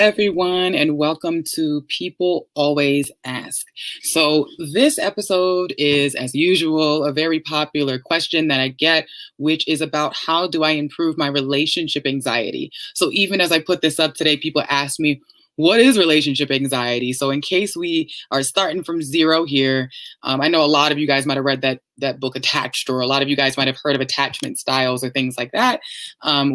everyone, and welcome to People Always Ask. So, this episode is, as usual, a very popular question that I get, which is about how do I improve my relationship anxiety? So, even as I put this up today, people ask me, what is relationship anxiety? So, in case we are starting from zero here, I know a lot of you guys might have read that book Attached, or a lot of you guys might have heard of attachment styles or things like that.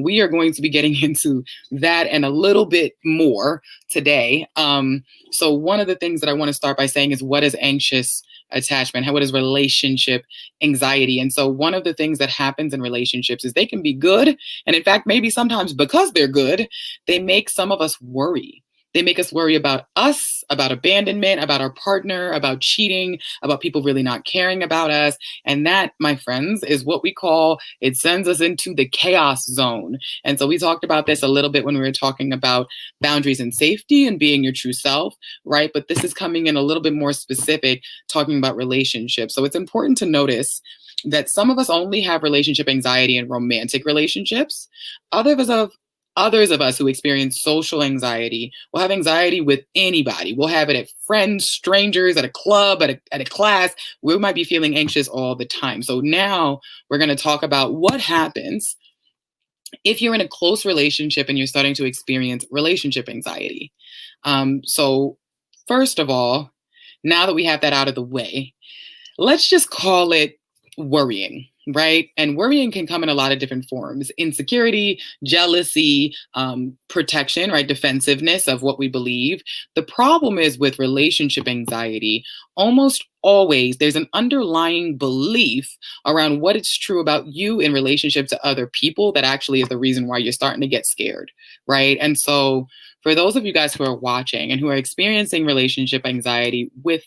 We are going to be getting into that and a little bit more today. So one of the things that I want to start by saying is, what is anxious attachment? What is relationship anxiety? And so one of the things that happens in relationships is they can be good. And in fact, maybe sometimes because they're good, they make some of us worry. They make us worry about us, about abandonment, about our partner, about cheating, about people really not caring about us. And that, my friends, is what we call, it sends us into the chaos zone. And so we talked about this a little bit when we were talking about boundaries and safety and being your true self, right? But this is coming in a little bit more specific, talking about relationships. So it's important to notice that some of us only have relationship anxiety in romantic relationships. Others of us who experience social anxiety will have anxiety with anybody. We'll have it at friends, strangers, at a club, at a class. We might be feeling anxious all the time. So now we're going to talk about what happens if you're in a close relationship and you're starting to experience relationship anxiety. So first of all, now that we have that out of the way, let's just call it worrying, right? And worrying can come in a lot of different forms: insecurity, jealousy, protection, right? Defensiveness of what we believe. The problem is with relationship anxiety, almost always there's an underlying belief around what is true about you in relationship to other people that actually is the reason why you're starting to get scared, right? And so for those of you guys who are watching and who are experiencing relationship anxiety with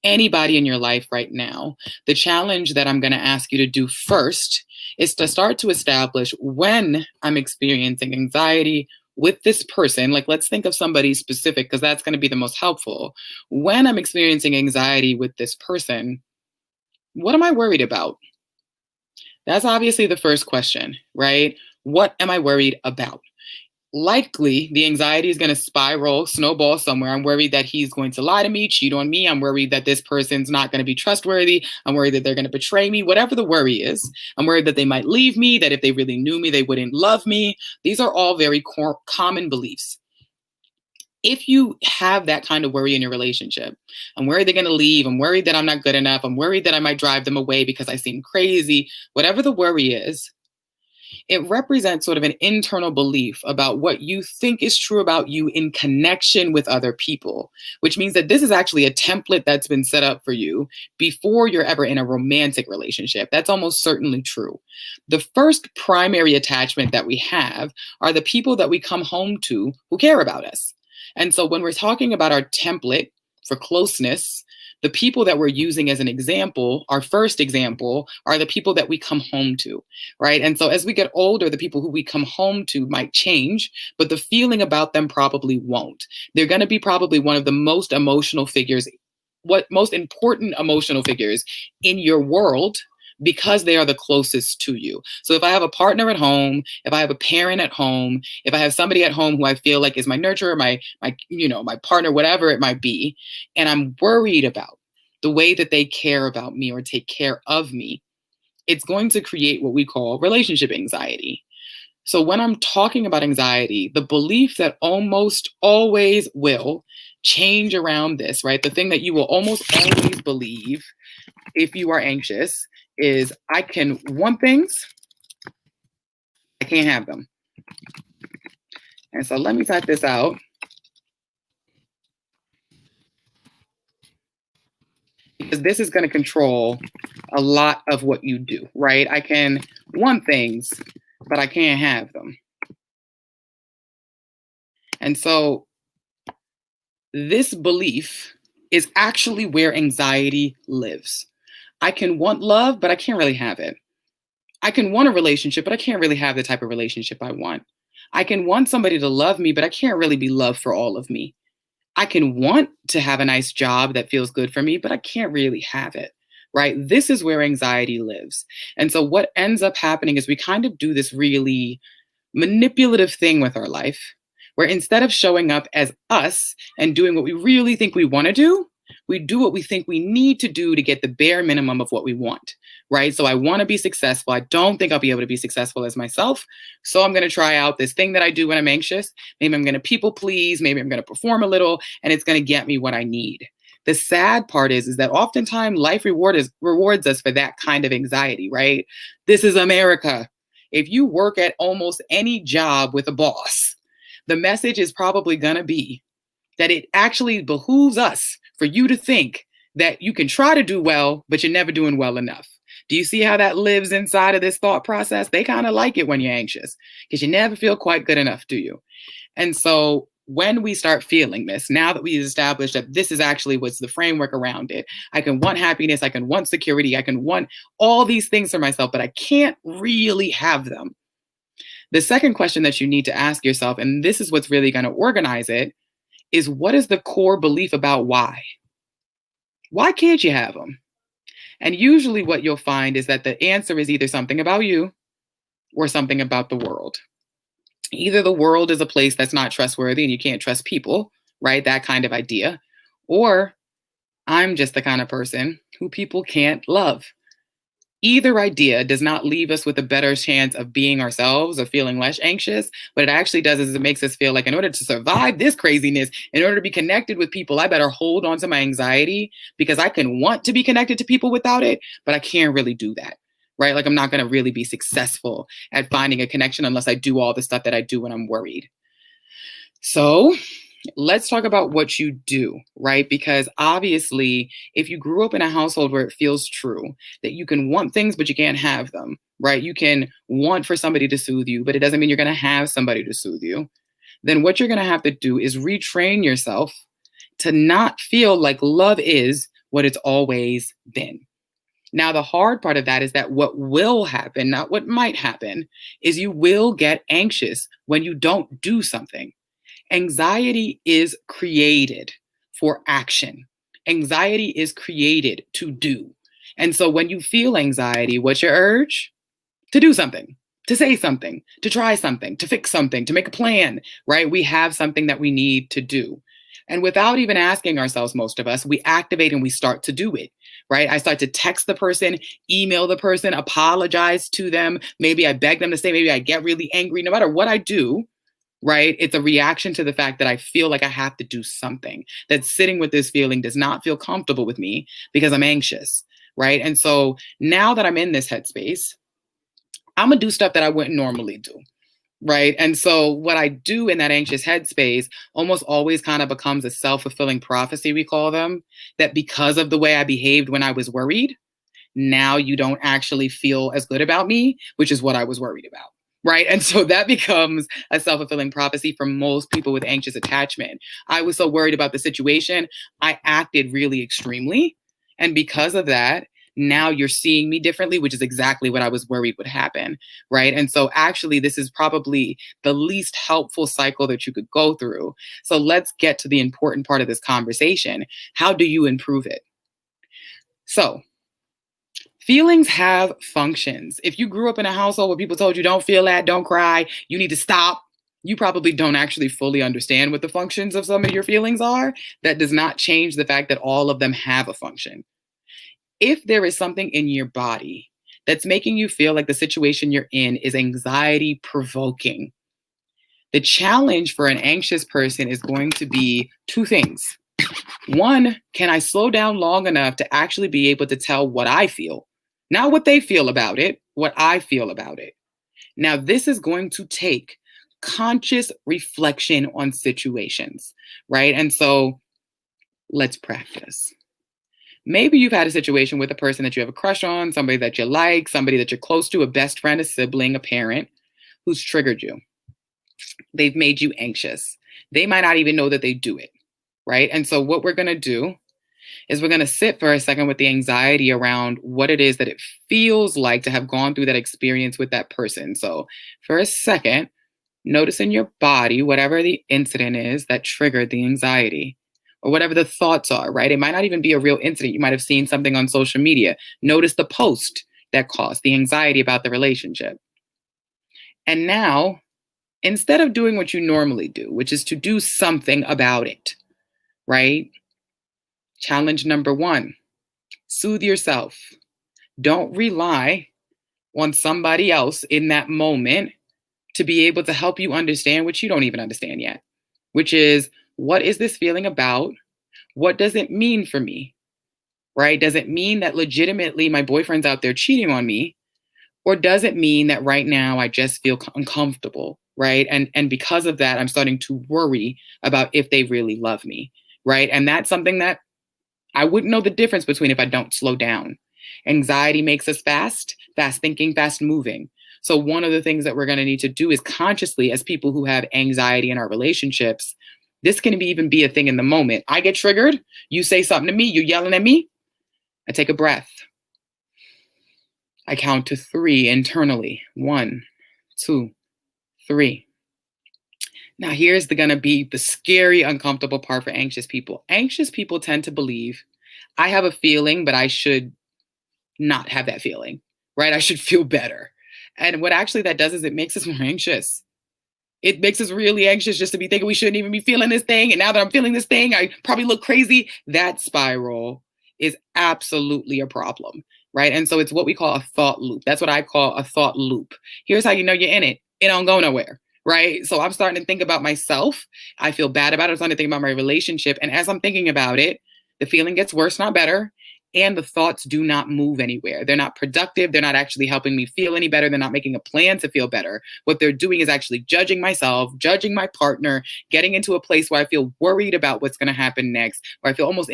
anybody in your life right now, the challenge that I'm going to ask you to do first is to start to establish, when I'm experiencing anxiety with this person, like let's think of somebody specific because that's going to be the most helpful. When I'm experiencing anxiety with this person, what am I worried about? That's obviously the first question, right? What am I worried about? Likely the anxiety is going to spiral, snowball somewhere. I'm worried that he's going to lie to me, cheat on me. I'm worried that this person's not going to be trustworthy. I'm worried that they're going to betray me, whatever the worry is. I'm worried that they might leave me, that if they really knew me, they wouldn't love me. These are all very common beliefs. If you have that kind of worry in your relationship, I'm worried they're going to leave. I'm worried that I'm not good enough. I'm worried that I might drive them away because I seem crazy. Whatever the worry is, it represents sort of an internal belief about what you think is true about you in connection with other people, which means that this is actually a template that's been set up for you before you're ever in a romantic relationship. That's almost certainly true. The first primary attachment that we have are the people that we come home to who care about us. And so when we're talking about our template for closeness, the people that we're using as an example, our first example, are the people that we come home to, right? And so as we get older, the people who we come home to might change, but the feeling about them probably won't. They're going to be probably one of the most emotional figures, most important emotional figures in your world, because they are the closest to you. So if I have a partner at home, if I have a parent at home, if I have somebody at home who I feel like is my nurturer, my partner, whatever it might be, and I'm worried about the way that they care about me or take care of me, it's going to create what we call relationship anxiety. So when I'm talking about anxiety, the belief that almost always will change around this, right? The thing that you will almost always believe if you are anxious is, I can want things, I can't have them. And so let me type this out. Because this is going to control a lot of what you do, right? I can want things, but I can't have them. And so this belief is actually where anxiety lives. I can want love, but I can't really have it. I can want a relationship, but I can't really have the type of relationship I want. I can want somebody to love me, but I can't really be loved for all of me. I can want to have a nice job that feels good for me, but I can't really have it, right? This is where anxiety lives. And so what ends up happening is we kind of do this really manipulative thing with our life where instead of showing up as us and doing what we really think we want to do, we do what we think we need to do to get the bare minimum of what we want, right? So I want to be successful. I don't think I'll be able to be successful as myself. So I'm going to try out this thing that I do when I'm anxious. Maybe I'm going to people please. Maybe I'm going to perform a little, and it's going to get me what I need. The sad part is that oftentimes life rewards us for that kind of anxiety, right? This is America. If you work at almost any job with a boss, the message is probably going to be that it actually behooves us for you to think that you can try to do well, but you're never doing well enough. Do you see how that lives inside of this thought process? They kind of like it when you're anxious because you never feel quite good enough, do you? And so when we start feeling this, now that we've established that this is actually what's the framework around it, I can want happiness, I can want security, I can want all these things for myself, but I can't really have them. The second question that you need to ask yourself, and this is what's really going to organize it, is what is the core belief about why? Why can't you have them? And usually what you'll find is that the answer is either something about you or something about the world. Either the world is a place that's not trustworthy and you can't trust people, right? That kind of idea. Or I'm just the kind of person who people can't love. Either idea does not leave us with a better chance of being ourselves or feeling less anxious. What it actually does is it makes us feel like in order to survive this craziness, in order to be connected with people, I better hold on to my anxiety because I can want to be connected to people without it, but I can't really do that, right? Like I'm not going to really be successful at finding a connection unless I do all the stuff that I do when I'm worried. So let's talk about what you do, right? Because obviously, if you grew up in a household where it feels true that you can want things, but you can't have them, right? You can want for somebody to soothe you, but it doesn't mean you're going to have somebody to soothe you. Then what you're going to have to do is retrain yourself to not feel like love is what it's always been. Now, the hard part of that is that what will happen, not what might happen, is you will get anxious when you don't do something. Anxiety is created for action. Anxiety is created to do. And so when you feel anxiety, what's your urge? To do something, to say something, to try something, to fix something, to make a plan, right? We have something that we need to do. And without even asking ourselves, most of us, we activate and we start to do it, right? I start to text the person, email the person, apologize to them. Maybe I beg them to stay. Maybe I get really angry. No matter what I do, right? It's a reaction to the fact that I feel like I have to do something, that sitting with this feeling does not feel comfortable with me because I'm anxious, right? And so now that I'm in this headspace, I'm gonna do stuff that I wouldn't normally do, right? And so what I do in that anxious headspace almost always kind of becomes a self-fulfilling prophecy, we call them, that because of the way I behaved when I was worried, now you don't actually feel as good about me, which is what I was worried about. Right. And so that becomes a self fulfilling prophecy for most people with anxious attachment. I was so worried about the situation, I acted really extremely. And because of that, now you're seeing me differently, which is exactly what I was worried would happen. Right. And so actually, this is probably the least helpful cycle that you could go through. So let's get to the important part of this conversation. How do you improve it? So, feelings have functions. If you grew up in a household where people told you don't feel that, don't cry, you need to stop, you probably don't actually fully understand what the functions of some of your feelings are. That does not change the fact that all of them have a function. If there is something in your body that's making you feel like the situation you're in is anxiety provoking, the challenge for an anxious person is going to be two things. One, can I slow down long enough to actually be able to tell what I feel? Not what they feel about it, what I feel about it. Now, this is going to take conscious reflection on situations, right? And so let's practice. Maybe you've had a situation with a person that you have a crush on, somebody that you like, somebody that you're close to, a best friend, a sibling, a parent who's triggered you. They've made you anxious. They might not even know that they do it, right? And so what we're going to do is we're going to sit for a second with the anxiety around what it is that it feels like to have gone through that experience with that person. So for a second, notice in your body, whatever the incident is that triggered the anxiety or whatever the thoughts are, right? It might not even be a real incident. You might have seen something on social media. Notice the post that caused the anxiety about the relationship. And now Instead of doing what you normally do, which is to do something about it, right? Challenge number one, soothe yourself. Don't rely on somebody else in that moment to be able to help you understand what you don't even understand yet, which is, what is this feeling about? What does it mean for me? Right? Does it mean that legitimately my boyfriend's out there cheating on me? Or does it mean that right now I just feel uncomfortable, right? And because of that, I'm starting to worry about if they really love me, right? And that's something that I wouldn't know the difference between if I don't slow down. Anxiety makes us fast thinking, fast moving. So one of the things that we're going to need to do is consciously, as people who have anxiety in our relationships, this can even be a thing in the moment. I get triggered. You say something to me. You yelling at me. I take a breath. I count to 3 internally. 1, 2, 3. Now, here's going to be the scary, uncomfortable part for anxious people. Anxious people tend to believe I have a feeling, but I should not have that feeling, right? I should feel better. And what actually that does is it makes us more anxious. It makes us really anxious just to be thinking we shouldn't even be feeling this thing. And now that I'm feeling this thing, I probably look crazy. That spiral is absolutely a problem, right? And so it's what we call a thought loop. That's what I call a thought loop. Here's how you know you're in it. It don't go nowhere, right? So I'm starting to think about myself. I feel bad about it. I'm starting to think about my relationship. And as I'm thinking about it, the feeling gets worse, not better. And the thoughts do not move anywhere. They're not productive. They're not actually helping me feel any better. They're not making a plan to feel better. What they're doing is actually judging myself, judging my partner, getting into a place where I feel worried about what's going to happen next, where I feel almost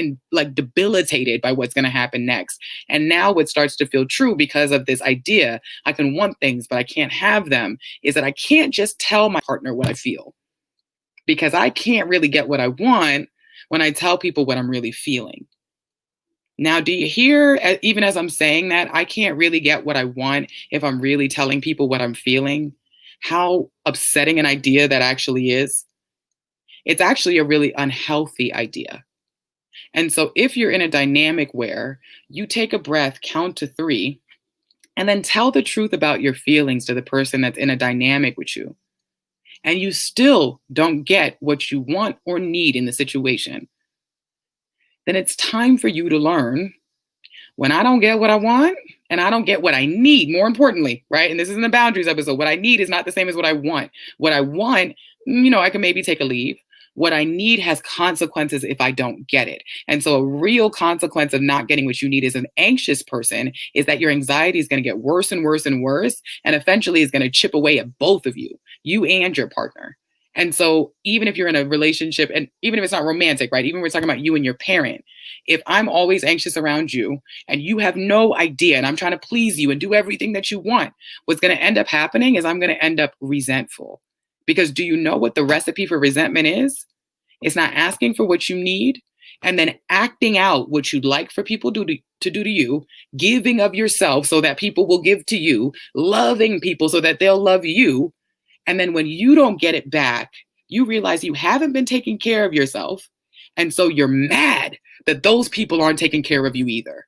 debilitated by what's going to happen next. And now what starts to feel true because of this idea, I can want things, but I can't have them, is that I can't just tell my partner what I feel, because I can't really get what I want when I tell people what I'm really feeling. Now, do you hear, even as I'm saying that, I can't really get what I want if I'm really telling people what I'm feeling? How upsetting an idea that actually is. It's actually a really unhealthy idea. And so if you're in a dynamic where you take a breath, count to 3, and then tell the truth about your feelings to the person that's in a dynamic with you, and you still don't get what you want or need in the situation, then it's time for you to learn, when I don't get what I want and I don't get what I need, more importantly, right? And this isn't the boundaries episode. What I need is not the same as what I want. What I want, I can maybe take a leave. What I need has consequences if I don't get it. And so a real consequence of not getting what you need as an anxious person is that your anxiety is going to get worse and worse and worse. And eventually is going to chip away at both of you and your partner. And so even if you're in a relationship, and even if it's not romantic, right? Even we're talking about you and your parent, if I'm always anxious around you and you have no idea and I'm trying to please you and do everything that you want, what's going to end up happening is I'm going to end up resentful. Because do you know what the recipe for resentment is? It's not asking for what you need and then acting out what you'd like for people to do to you, giving of yourself so that people will give to you, loving people so that they'll love you. And then when you don't get it back, you realize you haven't been taking care of yourself. And so you're mad that those people aren't taking care of you either.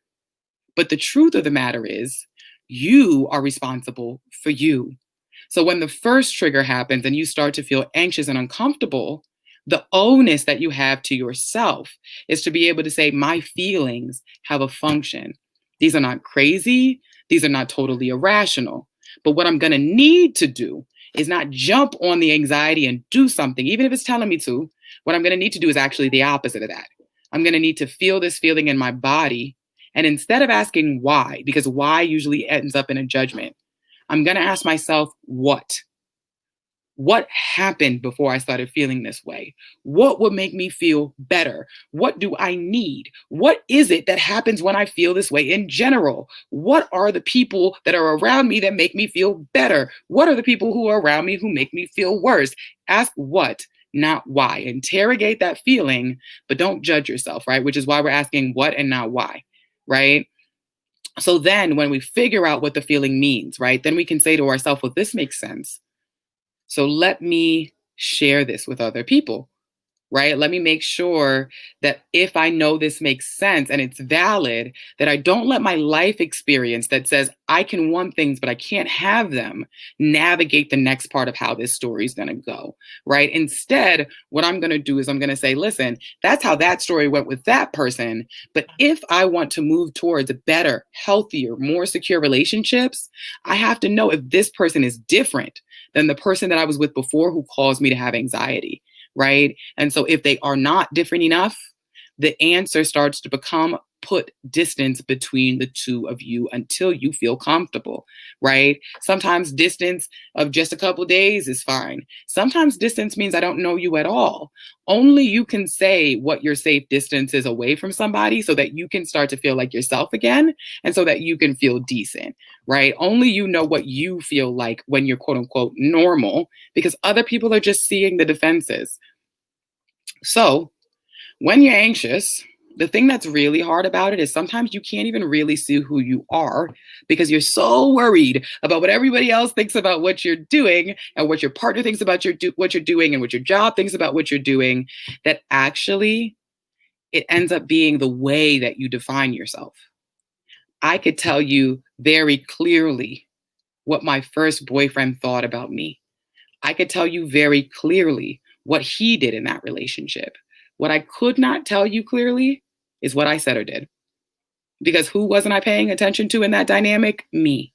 But the truth of the matter is, you are responsible for you. So when the first trigger happens and you start to feel anxious and uncomfortable, the onus that you have to yourself is to be able to say, my feelings have a function. These are not crazy. These are not totally irrational. But what I'm going to need to do is not jump on the anxiety and do something, even if it's telling me to. What I'm going to need to do is actually the opposite of that. I'm going to need to feel this feeling in my body. And instead of asking why, because why usually ends up in a judgment, I'm going to ask myself, what? What happened before I started feeling this way? What would make me feel better? What do I need? What is it that happens when I feel this way in general? What are the people that are around me that make me feel better? What are the people who are around me who make me feel worse? Ask what, not why. Interrogate that feeling, but don't judge yourself, right? Which is why we're asking what and not why, right? So then when we figure out what the feeling means, right, then we can say to ourselves, well, this makes sense. So let me share this with other people. right? Let me make sure that if I know this makes sense and it's valid, that I don't let my life experience that says I can want things, but I can't have them, navigate the next part of how this story is going to go, right? Instead, what I'm going to do is I'm going to say, listen, that's how that story went with that person. But if I want to move towards better, healthier, more secure relationships, I have to know if this person is different than the person that I was with before who caused me to have anxiety, right? And so if they are not different enough, the answer starts to become put distance between the two of you until you feel comfortable, right? Sometimes distance of just a couple days is fine. Sometimes distance means I don't know you at all. Only you can say what your safe distance is away from somebody so that you can start to feel like yourself again and so that you can feel decent, right? Only you know what you feel like when you're quote unquote normal because other people are just seeing the defenses. So, when you're anxious, the thing that's really hard about it is sometimes you can't even really see who you are because you're so worried about what everybody else thinks about what you're doing and what your partner thinks about what you're doing and what your job thinks about what you're doing that actually it ends up being the way that you define yourself. I could tell you very clearly what my first boyfriend thought about me. I could tell you very clearly what he did in that relationship. What I could not tell you clearly is what I said or did. Because who wasn't I paying attention to in that dynamic? Me.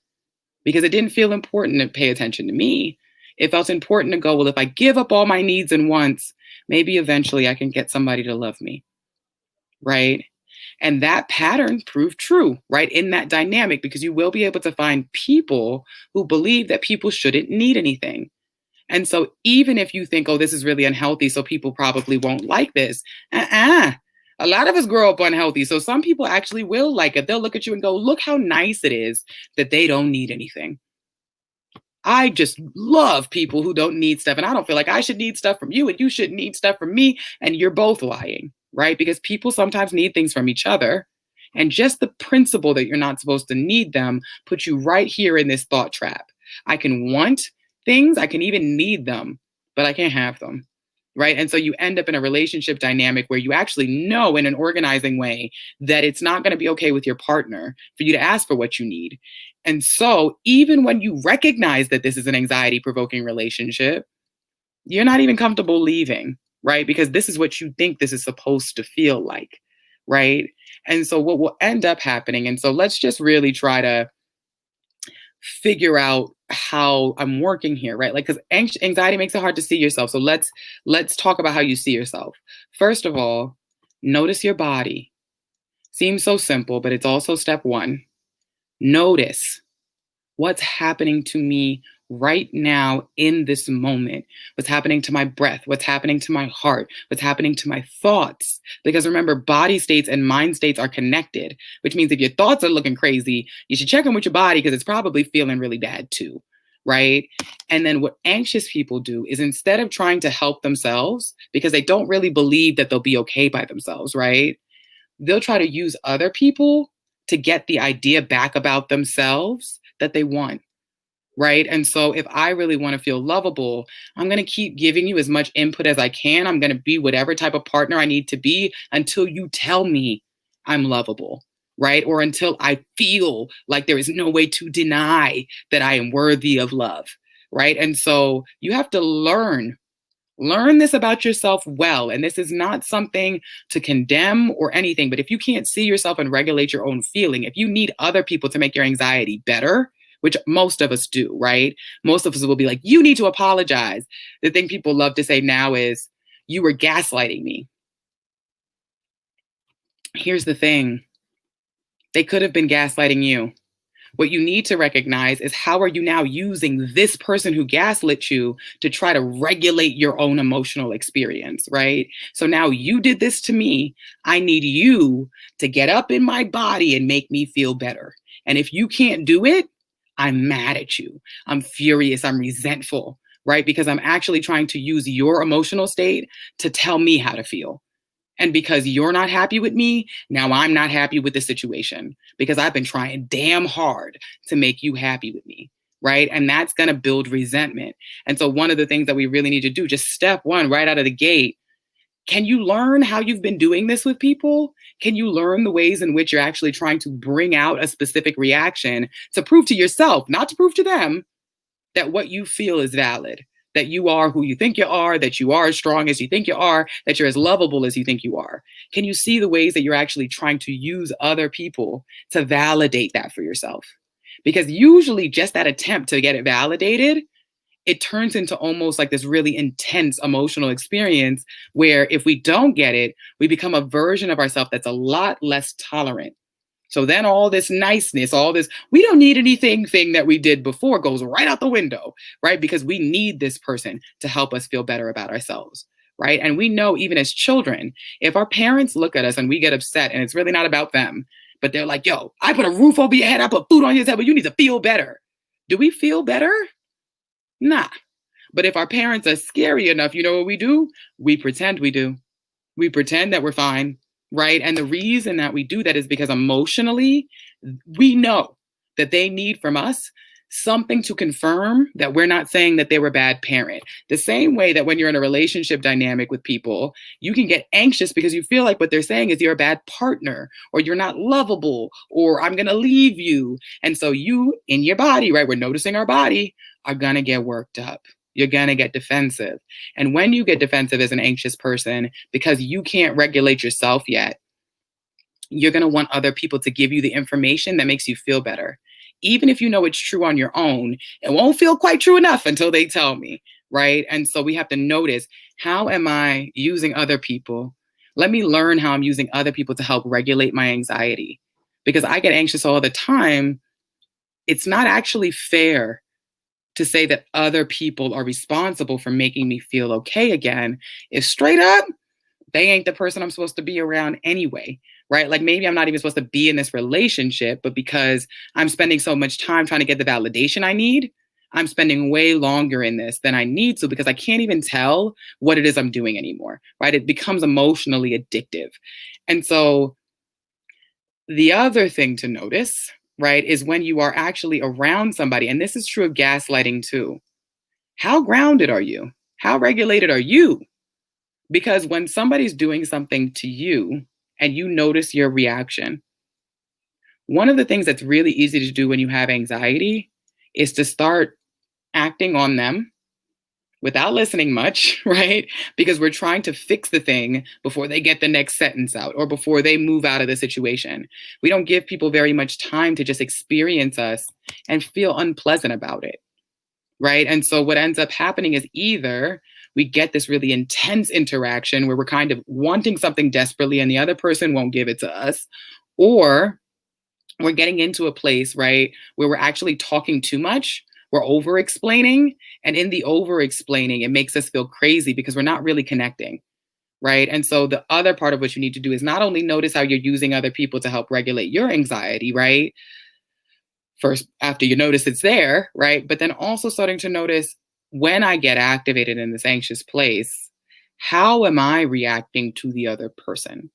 Because it didn't feel important to pay attention to me. It felt important to go, well, if I give up all my needs and wants, maybe eventually I can get somebody to love me. Right. And that pattern proved true, right? In that dynamic, because you will be able to find people who believe that people shouldn't need anything. And so even if you think, oh, this is really unhealthy, so people probably won't like this, uh-uh. A lot of us grow up unhealthy. So some people actually will like it. They'll look at you and go, look how nice it is that they don't need anything. I just love people who don't need stuff. And I don't feel like I should need stuff from you and you shouldn't need stuff from me. And you're both lying, right? Because people sometimes need things from each other. And just the principle that you're not supposed to need them puts you right here in this thought trap. I can want things, I can even need them, but I can't have them. Right. And so you end up in a relationship dynamic where you actually know in an organizing way that it's not going to be okay with your partner for you to ask for what you need. And so even when you recognize that this is an anxiety provoking relationship, you're not even comfortable leaving, right? Because this is what you think this is supposed to feel like, right? And so what will end up happening, and so let's just really try to figure out how I'm working here, right? Like, because anxiety makes it hard to see yourself. So let's talk about how you see yourself. First of all, notice your body. Seems so simple, but it's also step one. Notice what's happening to me right now in this moment, what's happening to my breath, what's happening to my heart, what's happening to my thoughts. Because remember, body states and mind states are connected, which means if your thoughts are looking crazy, you should check in with your body because it's probably feeling really bad too. Right. And then what anxious people do is instead of trying to help themselves, because they don't really believe that they'll be okay by themselves, right? They'll try to use other people to get the idea back about themselves that they want. Right. And so if I really want to feel lovable, I'm going to keep giving you as much input as I can. I'm going to be whatever type of partner I need to be until you tell me I'm lovable. Right. Or until I feel like there is no way to deny that I am worthy of love. Right. And so you have to learn this about yourself well. And this is not something to condemn or anything. But if you can't see yourself and regulate your own feeling, if you need other people to make your anxiety better, which most of us do, right? Most of us will be like, you need to apologize. The thing people love to say now is, you were gaslighting me. Here's the thing, they could have been gaslighting you. What you need to recognize is how are you now using this person who gaslit you to try to regulate your own emotional experience, right? So now you did this to me. I need you to get up in my body and make me feel better. And if you can't do it, I'm mad at you. I'm furious. I'm resentful, right? Because I'm actually trying to use your emotional state to tell me how to feel. And because you're not happy with me, now I'm not happy with the situation because I've been trying damn hard to make you happy with me. Right. And that's going to build resentment. And so one of the things that we really need to do, just step one right out of the gate, Can you learn how you've been doing this with people? Can you learn the ways in which you're actually trying to bring out a specific reaction to prove to yourself, not to prove to them, that what you feel is valid, that you are who you think you are, that you are as strong as you think you are, that you're as lovable as you think you are? Can you see the ways that you're actually trying to use other people to validate that for yourself? Because usually just that attempt to get it validated, it turns into almost like this really intense emotional experience where if we don't get it, we become a version of ourselves that's a lot less tolerant. So then all this niceness, all this, we don't need anything thing that we did before goes right out the window, right? Because we need this person to help us feel better about ourselves, right? And we know even as children, if our parents look at us and we get upset and it's really not about them, but they're like, yo, I put a roof over your head, I put food on your table, you need to feel better. Do we feel better? Nah. But if our parents are scary enough, you know what we do? We pretend we do. We pretend that we're fine, right? And the reason that we do that is because emotionally, we know that they need from us something to confirm that we're not saying that they were a bad parent. The same way that when you're in a relationship dynamic with people, you can get anxious because you feel like what they're saying is you're a bad partner or you're not lovable or I'm going to leave you. And so you in your body, right? We're noticing our body are going to get worked up. You're going to get defensive. And when you get defensive as an anxious person, because you can't regulate yourself yet, you're going to want other people to give you the information that makes you feel better. Even if you know it's true on your own, it won't feel quite true enough until they tell me, right? And so we have to notice, how am I using other people? Let me learn how I'm using other people to help regulate my anxiety. Because I get anxious all the time. It's not actually fair to say that other people are responsible for making me feel okay again if straight up they ain't the person I'm supposed to be around anyway, right? Like maybe I'm not even supposed to be in this relationship, but because I'm spending so much time trying to get the validation I need, I'm spending way longer in this than I need to because I can't even tell what it is I'm doing anymore, right? It becomes emotionally addictive. And so the other thing to notice, right, is when you are actually around somebody, and this is true of gaslighting too. How grounded are you? How regulated are you? Because when somebody's doing something to you and you notice your reaction, one of the things that's really easy to do when you have anxiety is to start acting on them without listening much, right? Because we're trying to fix the thing before they get the next sentence out or before they move out of the situation. We don't give people very much time to just experience us and feel unpleasant about it, right? And so what ends up happening is either we get this really intense interaction where we're kind of wanting something desperately and the other person won't give it to us, or we're getting into a place, right, where we're actually talking too much. We're over explaining. And in the over explaining, it makes us feel crazy because we're not really connecting. Right. And so the other part of what you need to do is not only notice how you're using other people to help regulate your anxiety, right? First, after you notice it's there, right? But then also starting to notice, when I get activated in this anxious place, how am I reacting to the other person?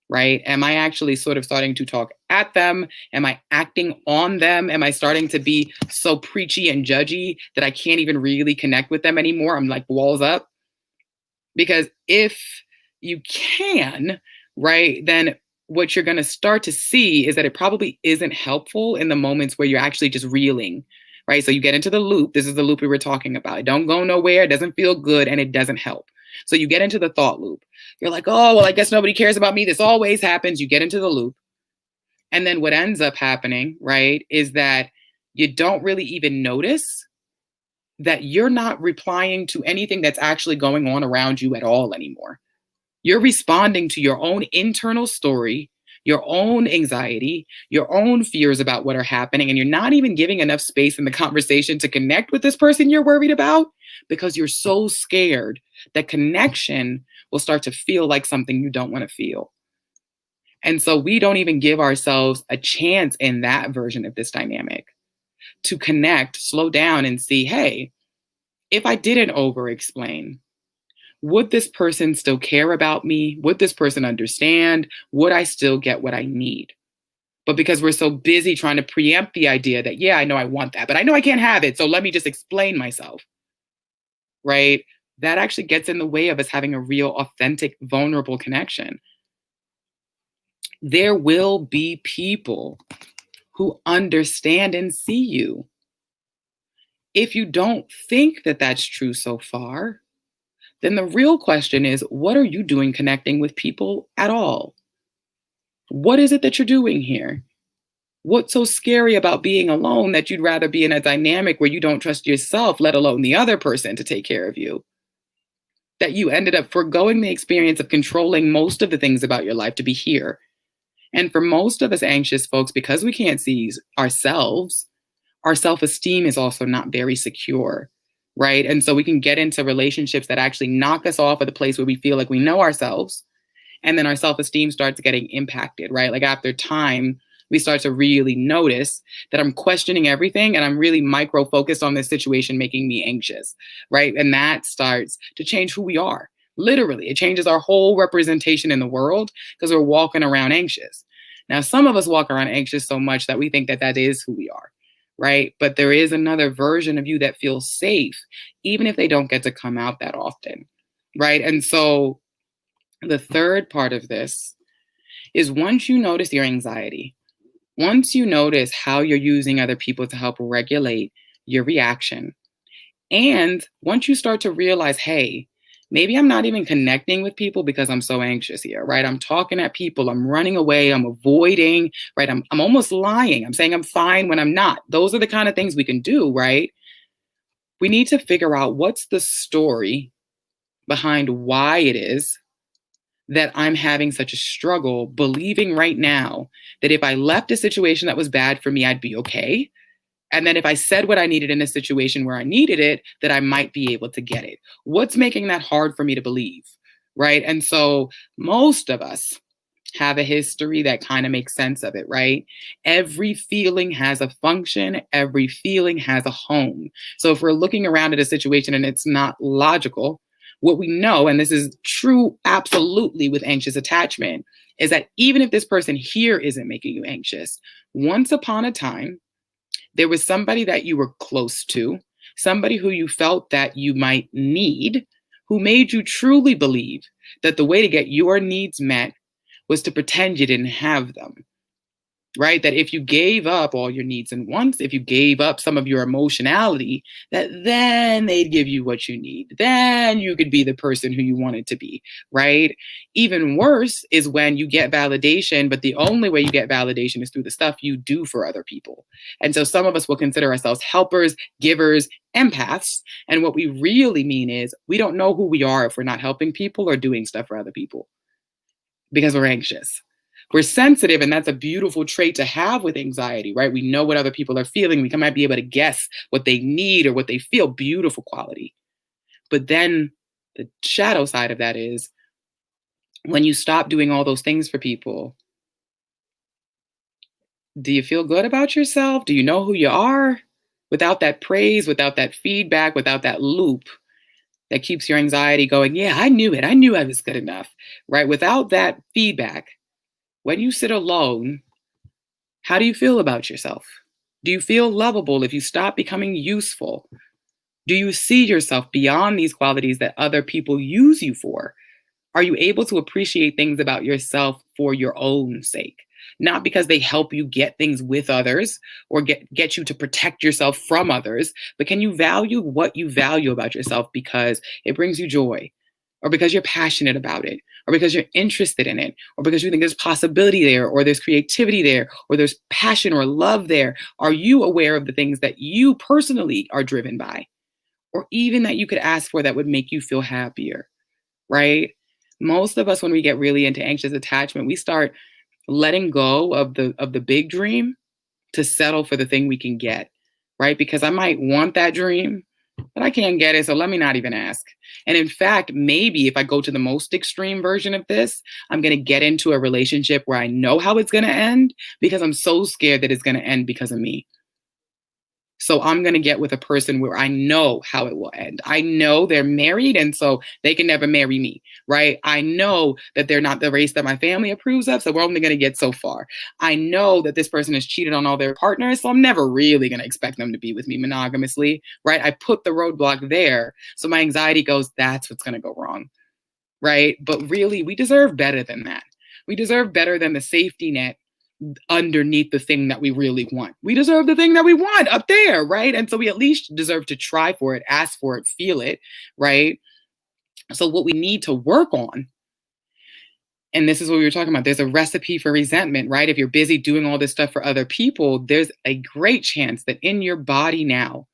Right? Am I actually sort of starting to talk at them? Am I acting on them? Am I starting to be so preachy and judgy that I can't even really connect with them anymore? I'm like walls up. Because if you can, right, then what you're going to start to see is that it probably isn't helpful in the moments where you're actually just reeling, right? So you get into the loop. This is the loop we were talking about. It don't go nowhere. It doesn't feel good and it doesn't help. So you get into the thought loop. You're like, oh, well, I guess nobody cares about me. This always happens. You get into the loop. And then what ends up happening, right, is that you don't really even notice that you're not replying to anything that's actually going on around you at all anymore. You're responding to your own internal story, your own anxiety, your own fears about what are happening, and you're not even giving enough space in the conversation to connect with this person you're worried about because you're so scared that connection will start to feel like something you don't want to feel. And so we don't even give ourselves a chance in that version of this dynamic to connect, slow down, and see, hey, if I didn't over explain, would this person still care about me? Would this person understand? Would I still get what I need? But because we're so busy trying to preempt the idea that, yeah, I know I want that, but I know I can't have it. So let me just explain myself, right? that actually gets in the way of us having a real, authentic, vulnerable connection. There will be people who understand and see you. If you don't think that that's true so far, then the real question is, what are you doing connecting with people at all? What is it that you're doing here? What's so scary about being alone that you'd rather be in a dynamic where you don't trust yourself, let alone the other person to take care of you? That you ended up foregoing the experience of controlling most of the things about your life to be here. And for most of us anxious folks, because we can't see ourselves, our self esteem is also not very secure. Right. And so we can get into relationships that actually knock us off of the place where we feel like we know ourselves. And then our self esteem starts getting impacted. Right. Like after time, we start to really notice that I'm questioning everything and I'm really micro focused on this situation making me anxious. Right. And that starts to change who we are. Literally, it changes our whole representation in the world because we're walking around anxious. Now, some of us walk around anxious so much that we think that that is who we are. Right. But there is another version of you that feels safe, even if they don't get to come out that often. Right. And so the third part of this is once you notice your anxiety, once you notice how you're using other people to help regulate your reaction, and once you start to realize, hey, maybe I'm not even connecting with people because I'm so anxious here, right? I'm talking at people, I'm running away, I'm avoiding, right? I'm almost lying. I'm saying I'm fine when I'm not. Those are the kind of things we can do, right? We need to figure out what's the story behind why it is that I'm having such a struggle believing right now that if I left a situation that was bad for me, I'd be okay. And then if I said what I needed in a situation where I needed it, that I might be able to get it. What's making that hard for me to believe? Right. And so most of us have a history that kind of makes sense of it, right? Every feeling has a function, every feeling has a home. So if we're looking around at a situation and it's not logical, what we know, and this is true absolutely with anxious attachment, is that even if this person here isn't making you anxious, once upon a time, there was somebody that you were close to, somebody who you felt that you might need, who made you truly believe that the way to get your needs met was to pretend you didn't have them, right? That if you gave up all your needs and wants, if you gave up some of your emotionality, that then they'd give you what you need. Then you could be the person who you wanted to be, right? Even worse is when you get validation, but the only way you get validation is through the stuff you do for other people. And so some of us will consider ourselves helpers, givers, empaths. And what we really mean is we don't know who we are if we're not helping people or doing stuff for other people because we're anxious. We're sensitive, and that's a beautiful trait to have with anxiety, right? We know what other people are feeling. We might be able to guess what they need or what they feel. Beautiful quality. But then the shadow side of that is when you stop doing all those things for people, do you feel good about yourself? Do you know who you are? Without that praise, without that feedback, without that loop that keeps your anxiety going, yeah, I knew it. I knew I was good enough, right? Without that feedback, when you sit alone, how do you feel about yourself? Do you feel lovable if you stop becoming useful? Do you see yourself beyond these qualities that other people use you for? Are you able to appreciate things about yourself for your own sake? Not because they help you get things with others or get you to protect yourself from others, but can you value what you value about yourself because it brings you joy, or because you're passionate about it, or because you're interested in it, or because you think there's possibility there, or there's creativity there, or there's passion or love there? Are you aware of the things that you personally are driven by, or even that you could ask for that would make you feel happier, right? Most of us, when we get really into anxious attachment, we start letting go of the big dream to settle for the thing we can get, right? Because I might want that dream, but I can't get it. So let me not even ask. And in fact, maybe if I go to the most extreme version of this, I'm going to get into a relationship where I know how it's going to end because I'm so scared that it's going to end because of me. So I'm going to get with a person where I know how it will end. I know they're married and so they can never marry me, right? I know that they're not the race that my family approves of, so we're only going to get so far. I know that this person has cheated on all their partners, so I'm never really going to expect them to be with me monogamously, right? I put the roadblock there. So my anxiety goes, that's what's going to go wrong, right? But really, we deserve better than that. We deserve better than the safety net underneath the thing that we really want. We deserve the thing that we want up there, right? And so we at least deserve to try for it, ask for it, feel it, right? So what we need to work on, and this is what we were talking about, there's a recipe for resentment, right? If you're busy doing all this stuff for other people, there's a great chance that in your body now,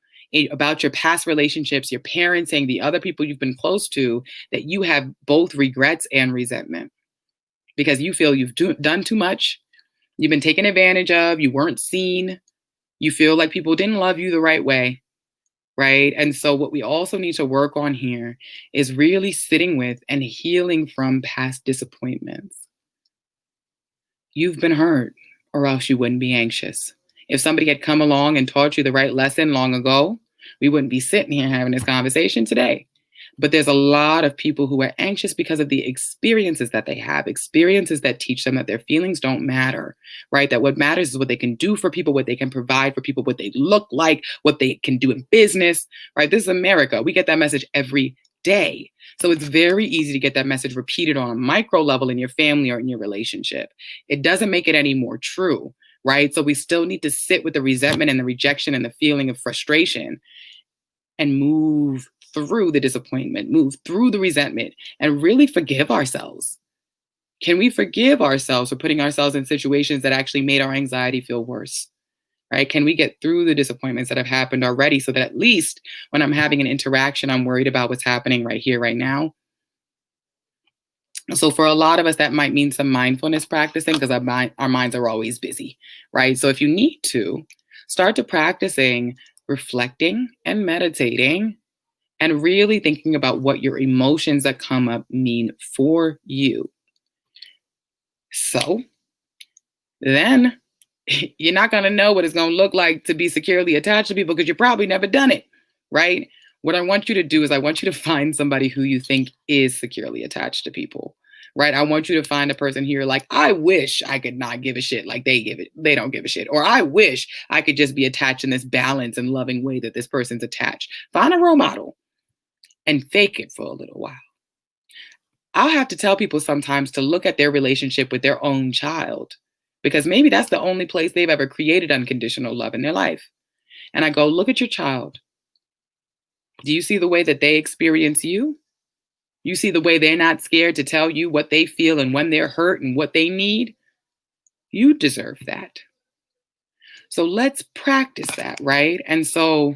about your past relationships, your parenting, the other people you've been close to, that you have both regrets and resentment because you feel you've done too much. You've been taken advantage of. You weren't seen. You feel like people didn't love you the right way, right? And so, what we also need to work on here is really sitting with and healing from past disappointments. You've been hurt, or else you wouldn't be anxious. If somebody had come along and taught you the right lesson long ago, we wouldn't be sitting here having this conversation today. But there's a lot of people who are anxious because of the experiences that they have, experiences that teach them that their feelings don't matter, right? That what matters is what they can do for people, what they can provide for people, what they look like, what they can do in business, right? This is America. We get that message every day. So it's very easy to get that message repeated on a micro level in your family or in your relationship. It doesn't make it any more true, right? So we still need to sit with the resentment and the rejection and the feeling of frustration and move through the disappointment, move through the resentment, and really forgive ourselves. Can we forgive ourselves for putting ourselves in situations that actually made our anxiety feel worse? Right? Can we get through the disappointments that have happened already so that at least when I'm having an interaction, I'm worried about what's happening right here, right now? So for a lot of us, that might mean some mindfulness practicing because our minds are always busy, right? So if you need to, start to practicing reflecting and meditating and really thinking about what your emotions that come up mean for you. So then you're not going to know what it's going to look like to be securely attached to people because you've probably never done it, right? What I want you to do is I want you to find somebody who you think is securely attached to people, right? I want you to find a person here like, I wish I could not give a shit like they don't give a shit. Or I wish I could just be attached in this balanced and loving way that this person's attached. Find a role model and fake it for a little while. I'll have to tell people sometimes to look at their relationship with their own child because maybe that's the only place they've ever created unconditional love in their life. And I go, look at your child. Do you see the way that they experience you? You see the way they're not scared to tell you what they feel and when they're hurt and what they need? You deserve that. So let's practice that, right? And so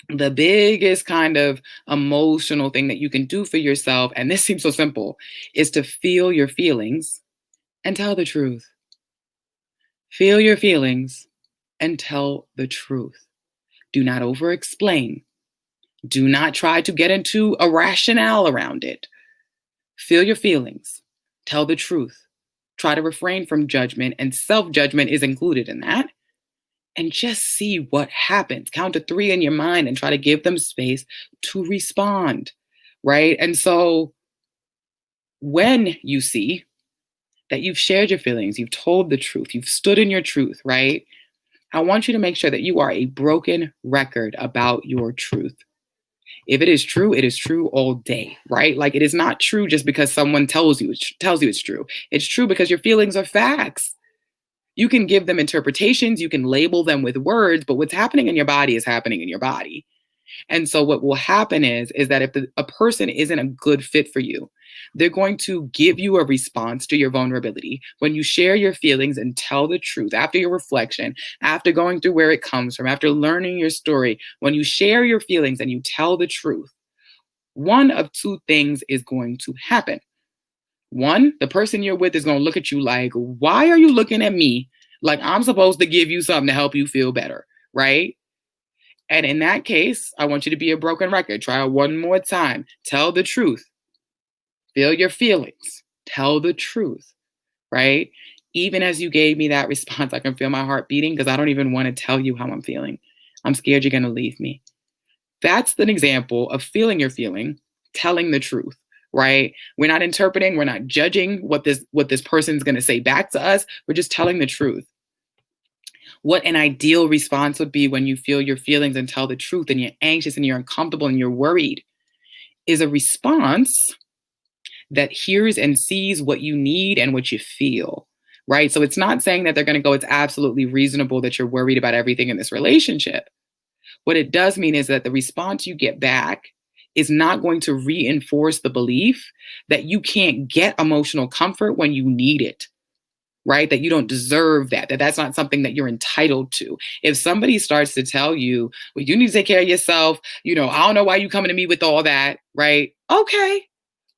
the biggest kind of emotional thing that you can do for yourself, and this seems so simple, is to feel your feelings and tell the truth. Feel your feelings and tell the truth. Do not over explain. Do not try to get into a rationale around it. Feel your feelings. Tell the truth. Try to refrain from judgment, and self judgment is included in that. And just see what happens. Count to 3 in your mind and try to give them space to respond, right? And so when you see that you've shared your feelings, you've told the truth, you've stood in your truth, right? I want you to make sure that you are a broken record about your truth. If it is true all day, right? Like it is not true just because someone tells you it's true. It's true because your feelings are facts. You can give them interpretations, you can label them with words, but what's happening in your body is happening in your body. And so what will happen is that if a person isn't a good fit for you, they're going to give you a response to your vulnerability. When you share your feelings and tell the truth after your reflection, after going through where it comes from, after learning your story, when you share your feelings and you tell the truth, one of two things is going to happen. One, the person you're with is going to look at you like, why are you looking at me like I'm supposed to give you something to help you feel better, right? And in that case, I want you to be a broken record. Try it one more time. Tell the truth. Feel your feelings. Tell the truth, right? Even as you gave me that response, I can feel my heart beating because I don't even want to tell you how I'm feeling. I'm scared you're going to leave me. That's an example of feeling your feeling, telling the truth, right? We're not interpreting, we're not judging what this person's going to say back to us. We're just telling the truth. What an ideal response would be when you feel your feelings and tell the truth and you're anxious and you're uncomfortable and you're worried is a response that hears and sees what you need and what you feel. Right. So it's not saying that they're going to go, it's absolutely reasonable that you're worried about everything in this relationship. What it does mean is that the response you get back is not going to reinforce the belief that you can't get emotional comfort when you need it, right? That you don't deserve that that's not something that you're entitled to. If somebody starts to tell you, well, you need to take care of yourself, I don't know why you coming to me with all that, right? Okay,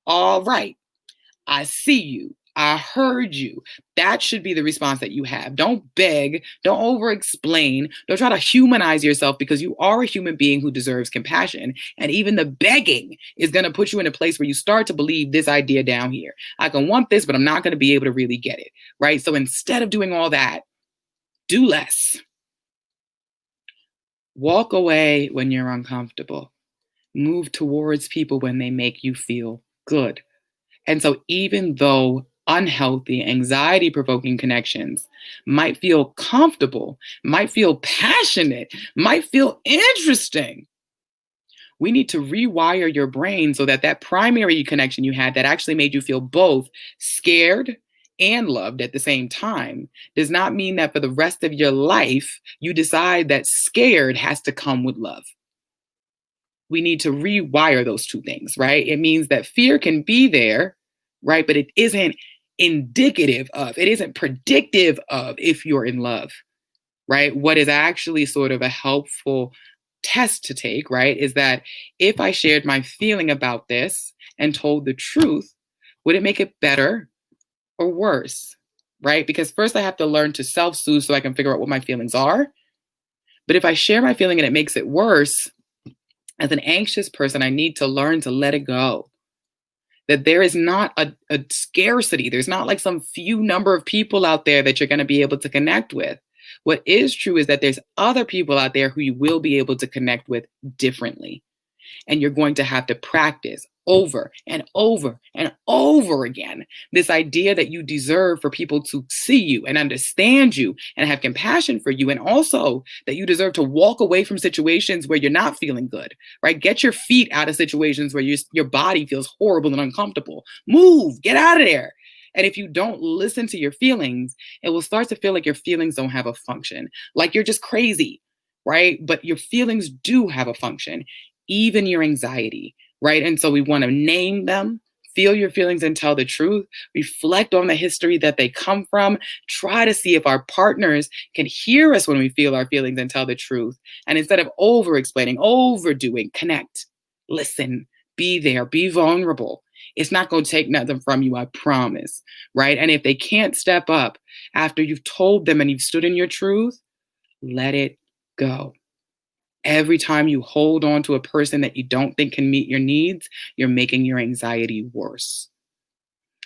all right. I see you. I heard you. That should be the response that you have. Don't beg. Don't over explain. Don't try to humanize yourself because you are a human being who deserves compassion. And even the begging is going to put you in a place where you start to believe this idea down here. I can want this, but I'm not going to be able to really get it. Right. So instead of doing all that, do less. Walk away when you're uncomfortable. Move towards people when they make you feel good. And so, even though unhealthy, anxiety provoking connections might feel comfortable, might feel passionate, might feel interesting, we need to rewire your brain so that that primary connection you had that actually made you feel both scared and loved at the same time does not mean that for the rest of your life, you decide that scared has to come with love. We need to rewire those two things, right? It means that fear can be there, right? But it isn't indicative of, it isn't predictive of if you're in love, right? What is actually sort of a helpful test to take, right? Is that if I shared my feeling about this and told the truth, would it make it better or worse, right? Because first I have to learn to self soothe so I can figure out what my feelings are. But if I share my feeling and it makes it worse, as an anxious person, I need to learn to let it go. That there is not a scarcity. There's not like some few number of people out there that you're going to be able to connect with. What is true is that there's other people out there who you will be able to connect with differently. And you're going to have to practice over and over and over again this idea that you deserve for people to see you and understand you and have compassion for you. And also that you deserve to walk away from situations where you're not feeling good, right? Get your feet out of situations where your body feels horrible and uncomfortable. Move, get out of there. And if you don't listen to your feelings, it will start to feel like your feelings don't have a function, like you're just crazy, right? But your feelings do have a function, even your anxiety, right? And so we want to name them, feel your feelings and tell the truth, reflect on the history that they come from, try to see if our partners can hear us when we feel our feelings and tell the truth. And instead of over explaining, overdoing, connect, listen, be there, be vulnerable. It's not going to take nothing from you, I promise, right? And if they can't step up after you've told them and you've stood in your truth, let it go. Every time you hold on to a person that you don't think can meet your needs, you're making your anxiety worse.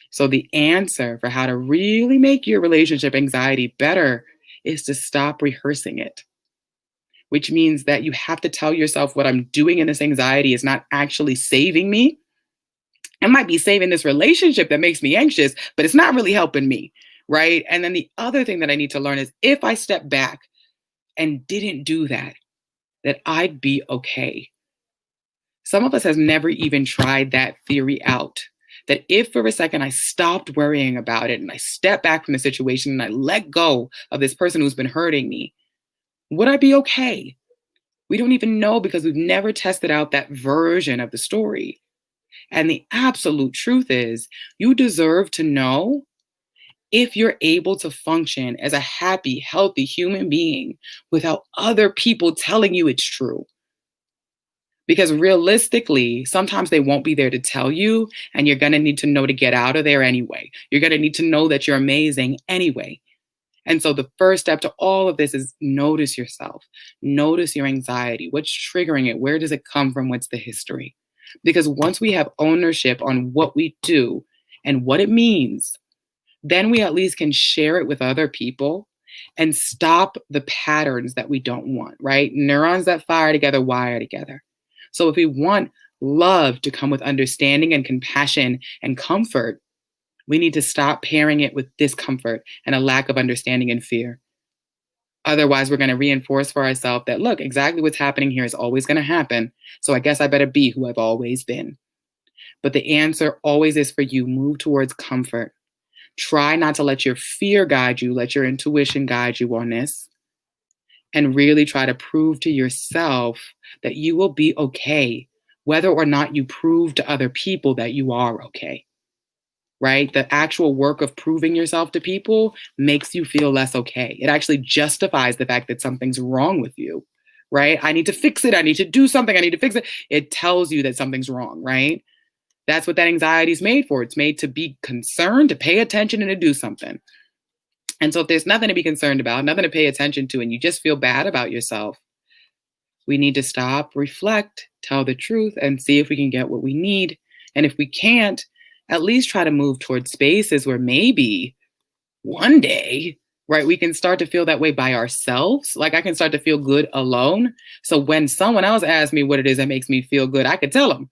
So, the answer for how to really make your relationship anxiety better is to stop rehearsing it, which means that you have to tell yourself what I'm doing in this anxiety is not actually saving me. It might be saving this relationship that makes me anxious, but it's not really helping me, right? And then the other thing that I need to learn is if I step back and didn't do that, that I'd be okay. Some of us has never even tried that theory out. That if for a second I stopped worrying about it and I stepped back from the situation and I let go of this person who's been hurting me, would I be okay? We don't even know because we've never tested out that version of the story. And the absolute truth is, you deserve to know if you're able to function as a happy, healthy human being without other people telling you it's true. Because realistically, sometimes they won't be there to tell you, and you're going to need to know to get out of there anyway. You're going to need to know that you're amazing anyway. And so the first step to all of this is notice yourself, notice your anxiety. What's triggering it? Where does it come from? What's the history? Because once we have ownership on what we do and what it means, then we at least can share it with other people and stop the patterns that we don't want, right? Neurons that fire together wire together. So if we want love to come with understanding and compassion and comfort, we need to stop pairing it with discomfort and a lack of understanding and fear. Otherwise, we're going to reinforce for ourselves that, look, exactly what's happening here is always going to happen. So I guess I better be who I've always been. But the answer always is for you, move towards comfort. Try not to let your fear guide you, let your intuition guide you on this, and really try to prove to yourself that you will be okay, whether or not you prove to other people that you are okay, right? The actual work of proving yourself to people makes you feel less okay. It actually justifies the fact that something's wrong with you, right? I need to fix it. I need to do something. I need to fix it. It tells you that something's wrong, right? That's what that anxiety is made for. It's made to be concerned, to pay attention, and to do something. And so if there's nothing to be concerned about, nothing to pay attention to, and you just feel bad about yourself, we need to stop, reflect, tell the truth, and see if we can get what we need. And if we can't, at least try to move towards spaces where maybe one day, right, we can start to feel that way by ourselves. Like I can start to feel good alone. So when someone else asks me what it is that makes me feel good, I could tell them,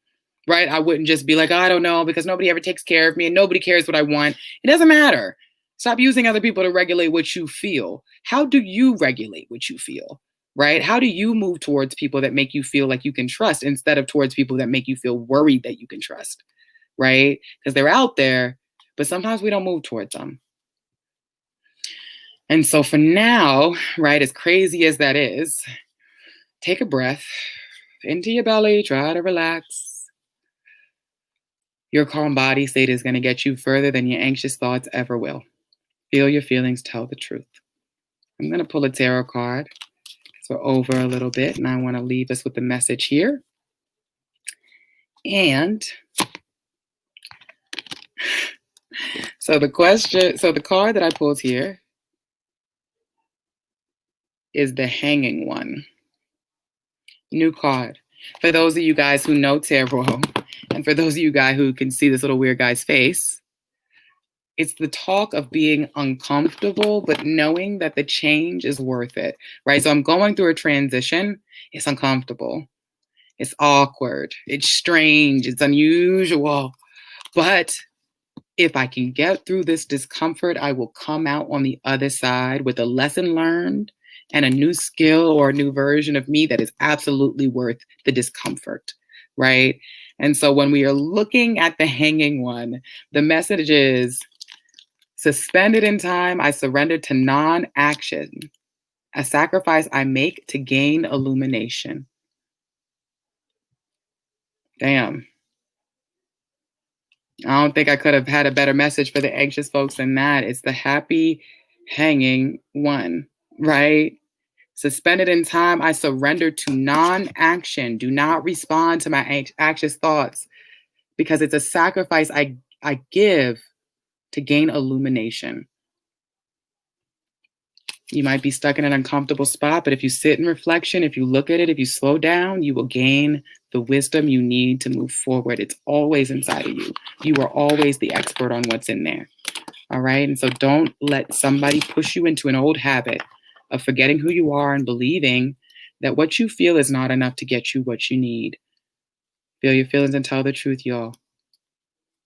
right? I wouldn't just be like, I don't know, because nobody ever takes care of me and nobody cares what I want. It doesn't matter. Stop using other people to regulate what you feel. How do you regulate what you feel, right? How do you move towards people that make you feel like you can trust instead of towards people that make you feel worried that you can trust, right? Because they're out there, but sometimes we don't move towards them. And so for now, right, as crazy as that is, take a breath into your belly, try to relax. Your calm body state is going to get you further than your anxious thoughts ever will. Feel your feelings, tell the truth. I'm going to pull a tarot card. So we're over a little bit, and I want to leave us with the message here. And so the card that I pulled here is the Hanging One. New card. For those of you guys who know tarot, and for those of you guys who can see this little weird guy's face, it's the talk of being uncomfortable, but knowing that the change is worth it, right? So I'm going through a transition. It's uncomfortable. It's awkward. It's strange. It's unusual. But if I can get through this discomfort, I will come out on the other side with a lesson learned and a new skill or a new version of me that is absolutely worth the discomfort, right? And so when we are looking at the Hanging One, the message is, suspended in time, I surrender to non-action, a sacrifice I make to gain illumination. Damn. I don't think I could have had a better message for the anxious folks than that. It's the happy hanging one, right? Suspended in time, I surrender to non-action. Do not respond to my anxious thoughts because it's a sacrifice I give to gain illumination. You might be stuck in an uncomfortable spot, but if you sit in reflection, if you look at it, if you slow down, you will gain the wisdom you need to move forward. It's always inside of you. You are always the expert on what's in there. All right. And so don't let somebody push you into an old habit of forgetting who you are and believing that what you feel is not enough to get you what you need. Feel your feelings and tell the truth, y'all.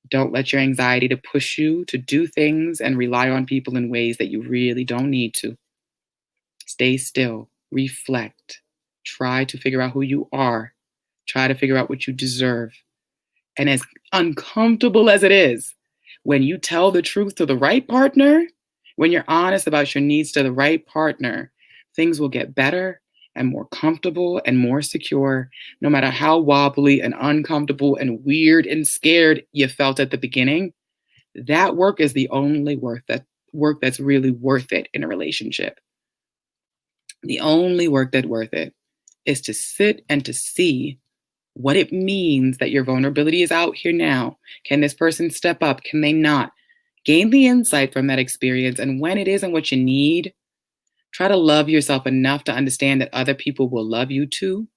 Don't let your anxiety to push you to do things and rely on people in ways that you really don't need to. Stay still, reflect, try to figure out who you are, try to figure out what you deserve. And as uncomfortable as it is, when you tell the truth to the right partner, when you're honest about your needs to the right partner, things will get better and more comfortable and more secure, no matter how wobbly and uncomfortable and weird and scared you felt at the beginning. That work is the only work that's really worth it in a relationship. The only work that's worth it is to sit and to see what it means that your vulnerability is out here now. Can this person step up? Can they not? Gain the insight from that experience. And when it isn't what you need, try to love yourself enough to understand that other people will love you too,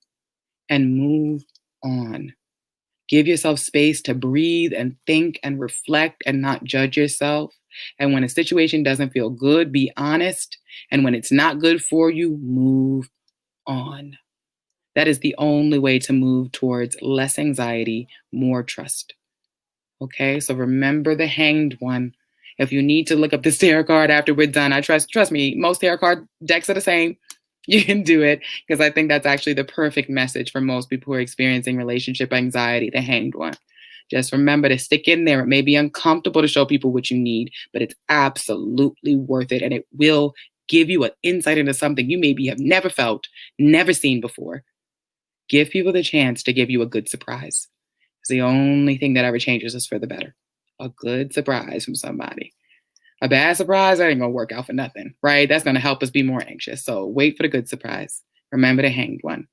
and move on. Give yourself space to breathe and think and reflect and not judge yourself. And when a situation doesn't feel good, be honest And when it's not good for you, move on. That is the only way to move towards less anxiety, more trust. Okay, so remember the hanged one. If you need to look up this tarot card after we're done, I trust me, most tarot card decks are the same. You can do it because I think that's actually the perfect message for most people who are experiencing relationship anxiety, the hanged one. Just remember to stick in there. It may be uncomfortable to show people what you need, but it's absolutely worth it. And it will give you an insight into something you maybe have never felt, never seen before. Give people the chance to give you a good surprise. It's the only thing that ever changes us for the better. A good surprise from somebody. A bad surprise, that ain't gonna work out for nothing, right? That's gonna help us be more anxious. So wait for the good surprise. Remember the hanged one.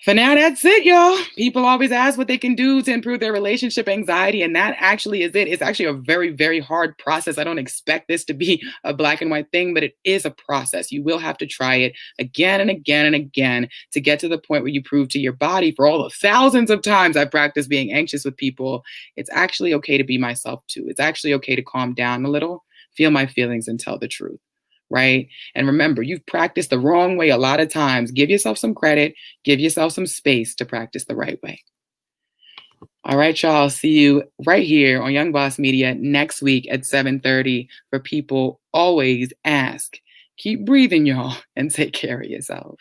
For now, that's it, y'all. People always ask what they can do to improve their relationship anxiety, and that actually is it. It's actually a very, very hard process. I don't expect this to be a black and white thing, but it is a process. You will have to try it again and again and again to get to the point where you prove to your body, for all the thousands of times I've practiced being anxious with people, it's actually okay to be myself too. It's actually okay to calm down a little, feel my feelings, and tell the truth. Right. And remember, you've practiced the wrong way a lot of times. Give yourself some credit, give yourself some space to practice the right way. All right, y'all. See you right here on Young Boss Media next week at 7:30 for People Always Ask. Keep breathing, y'all, and take care of yourself.